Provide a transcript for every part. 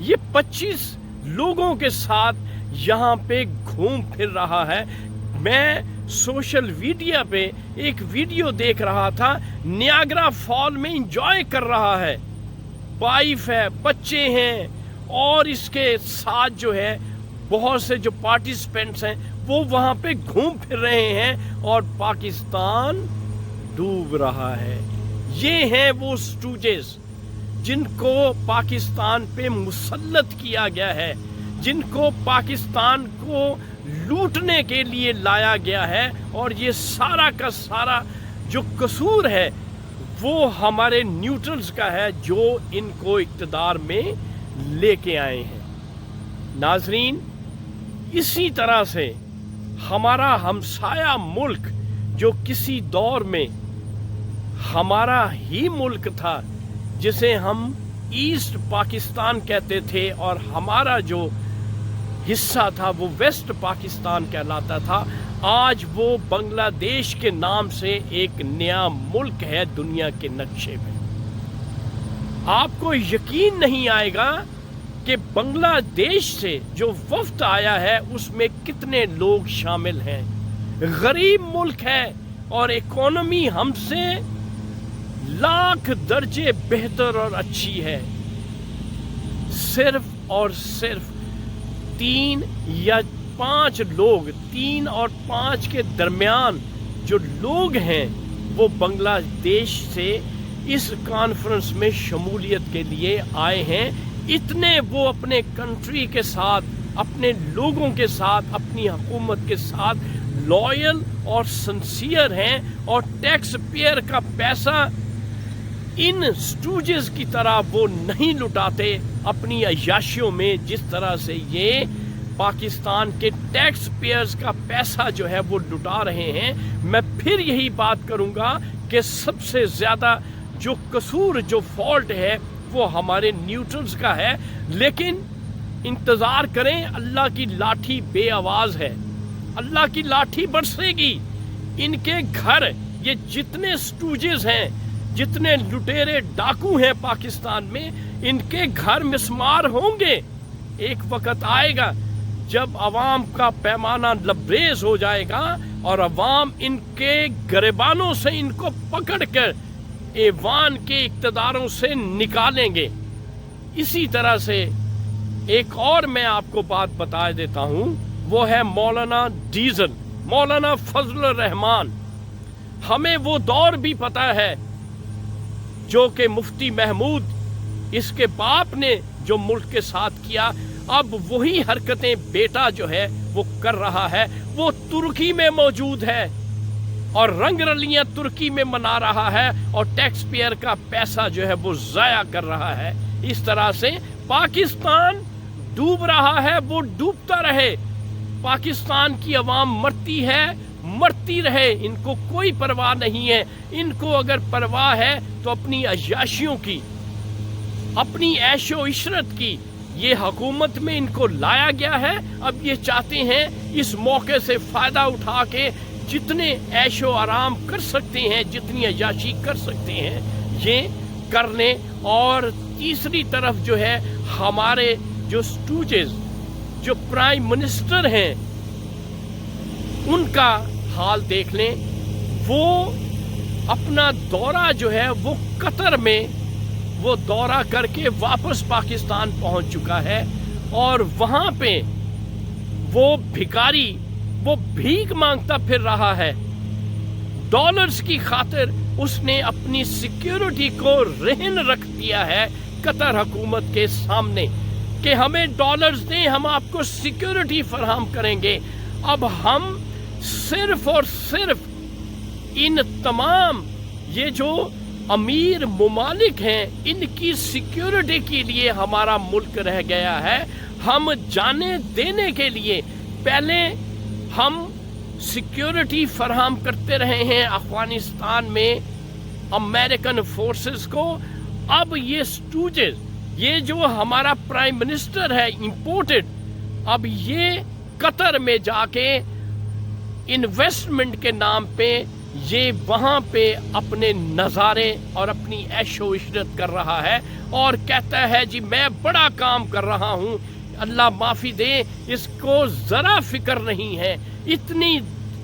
یہ 25 لوگوں کے ساتھ یہاں پہ گھوم پھر رہا ہے. میں سوشل میڈیا پہ ایک ویڈیو دیکھ رہا تھا, نیاگرا فال میں انجوائے کر رہا ہے, وائف ہے, بچے ہیں, اور اس کے ساتھ جو ہے بہت سے جو پارٹیسپینٹس ہیں وہ وہاں پہ گھوم پھر رہے ہیں, اور پاکستان ڈوب رہا ہے. یہ ہیں وہ اسٹوجز جن کو پاکستان پہ مسلط کیا گیا ہے, جن کو پاکستان کو لوٹنے کے لیے لایا گیا ہے, اور یہ سارا کا سارا جو قصور ہے وہ ہمارے نیوٹرلز کا ہے جو ان کو اقتدار میں لے کے آئے ہیں. ناظرین, اسی طرح سے ہمارا ہمسایہ ملک جو کسی دور میں ہمارا ہی ملک تھا, جسے ہم ایسٹ پاکستان کہتے تھے, اور ہمارا جو حصہ تھا وہ ویسٹ پاکستان کہلاتا تھا, آج وہ بنگلہ دیش کے نام سے ایک نیا ملک ہے دنیا کے نقشے میں. آپ کو یقین نہیں آئے گا کہ بنگلہ دیش سے جو وفد آیا ہے اس میں کتنے لوگ شامل ہیں. غریب ملک ہے اور اکانومی ہم سے لاکھ درجے بہتر اور اچھی ہے. صرف اور صرف 3 یا 5 لوگ, 3 اور 5 کے درمیان جو لوگ ہیں وہ بنگلہ دیش سے اس کانفرنس میں شمولیت کے لیے آئے ہیں. اتنے وہ اپنے کنٹری کے ساتھ, اپنے لوگوں کے ساتھ, اپنی حکومت کے ساتھ لائل اور سنسیئر ہیں, اور ٹیکس پیئر کا پیسہ ان سٹوجز کی طرح وہ نہیں لٹاتے اپنی عیاشیوں میں, جس طرح سے یہ پاکستان کے ٹیکس پیئرز کا پیسہ جو ہے وہ لٹا رہے ہیں. میں پھر یہی بات کروں گا کہ سب سے زیادہ جو قصور, جو فالٹ ہے وہ ہمارے نیوٹرلز کا ہے. لیکن انتظار کریں, اللہ کی لاٹھی بے آواز ہے, اللہ کی لاٹھی برسے گی. ان کے گھر, یہ جتنے سٹوجز ہیں, جتنے لٹیرے ڈاکو ہیں پاکستان میں, ان کے گھر مسمار ہوں گے. ایک وقت آئے گا جب عوام کا پیمانہ لبریز ہو جائے گا اور عوام ان کے گریبانوں سے ان کو پکڑ کر ایوان کے اقتداروں سے نکالیں گے. اسی طرح سے ایک اور میں آپ کو بات بتا دیتا ہوں, وہ ہے مولانا ڈیزل, مولانا فضل الرحمان. ہمیں وہ دور بھی پتہ ہے جو کہ مفتی محمود, اس کے باپ نے جو ملک کے ساتھ کیا, اب وہی حرکتیں بیٹا جو ہے وہ کر رہا ہے. وہ ترکی میں موجود ہے اور رنگ رلیاں ترکی میں منا رہا ہے, اور ٹیکس پیئر کا پیسہ جو ہے وہ ضائع کر رہا ہے. اس طرح سے پاکستان ڈوب رہا ہے, وہ ڈوبتا رہے. پاکستان کی عوام مرتی ہے, مرتی رہے, ان کو کوئی پرواہ نہیں ہے. ان کو اگر پرواہ ہے تو اپنی عیاشیوں کی, اپنی عیش و عشرت کی, یہ حکومت میں ان کو لایا گیا ہے. اب یہ چاہتے ہیں اس موقع سے فائدہ اٹھا کے جتنے عیش و آرام کر سکتے ہیں, جتنی عیاشی کر سکتے ہیں یہ کر لیں. اور تیسری طرف جو ہے ہمارے جو سٹوجز, جو پرائم منسٹر ہیں, ان کا حال دیکھ لیں. وہ اپنا دورہ جو ہے وہ قطر میں وہ دورہ کر کے واپس پاکستان پہنچ چکا ہے, اور وہاں پہ وہ بھکاری, وہ بھیک مانگتا پھر رہا ہے. ڈالرز کی خاطر اس نے اپنی سیکیورٹی کو رہن رکھ دیا ہے قطر حکومت کے سامنے کہ ہمیں ڈالرز دیں, ہم آپ کو سیکیورٹی فراہم کریں گے. اب ہم صرف اور صرف ان تمام یہ جو امیر ممالک ہیں ان کی سیکیورٹی کے لیے ہمارا ملک رہ گیا ہے. ہم جانے دینے کے لیے پہلے ہم سیکیورٹی فراہم کرتے رہے ہیں افغانستان میں امریکن فورسز کو. اب یہ سٹوجز, یہ جو ہمارا پرائم منسٹر ہے امپورٹڈ, اب یہ قطر میں جا کے انویسٹمنٹ کے نام پہ یہ وہاں پہ اپنے نظارے اور اپنی عیش و عشرت کر رہا ہے اور کہتا ہے جی میں بڑا کام کر رہا ہوں. اللہ معافی دے، اس کو ذرا فکر نہیں ہے.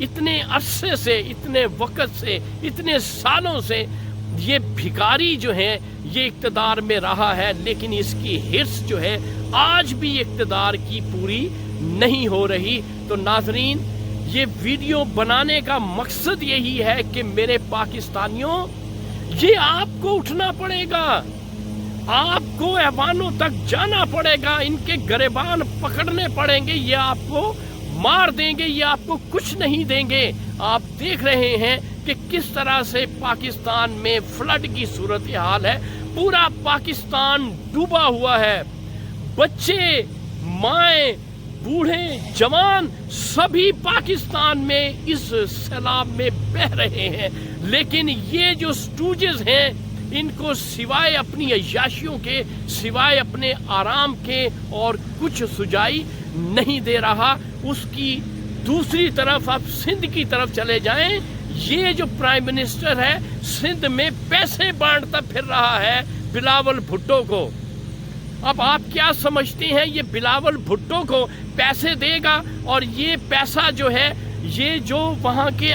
اتنے عرصے سے، اتنے وقت سے، اتنے سالوں سے یہ بھکاری جو ہے یہ اقتدار میں رہا ہے، لیکن اس کی حرص جو ہے آج بھی اقتدار کی پوری نہیں ہو رہی. تو ناظرین، یہ ویڈیو بنانے کا مقصد یہی ہے کہ میرے پاکستانیوں، یہ آپ کو اٹھنا پڑے گا، آپ کو ایوانوں تک جانا پڑے گا، ان کے گریبان پکڑنے پڑیں گے. یہ آپ کو مار دیں گے، یہ آپ کو کچھ نہیں دیں گے. آپ دیکھ رہے ہیں کہ کس طرح سے پاکستان میں فلڈ کی صورتحال ہے. پورا پاکستان ڈوبا ہوا ہے. بچے، مائیں، بوڑھے، جوان سبھی پاکستان میں اس سیلاب میں بہہ رہے ہیں. لیکن یہ جو سٹوجز ہیں، ان کو سوائے اپنی عیاشیوں کے، سوائے اپنے آرام کے اور کچھ سجائی نہیں دے رہا. اس کی دوسری طرف آپ سندھ کی طرف چلے جائیں، یہ جو پرائم منسٹر ہے سندھ میں پیسے بانٹتا پھر رہا ہے بلاول بھٹو کو. اب آپ کیا سمجھتے ہیں یہ بلاول بھٹو کو پیسے دے گا؟ اور یہ پیسہ جو ہے یہ جو وہاں کے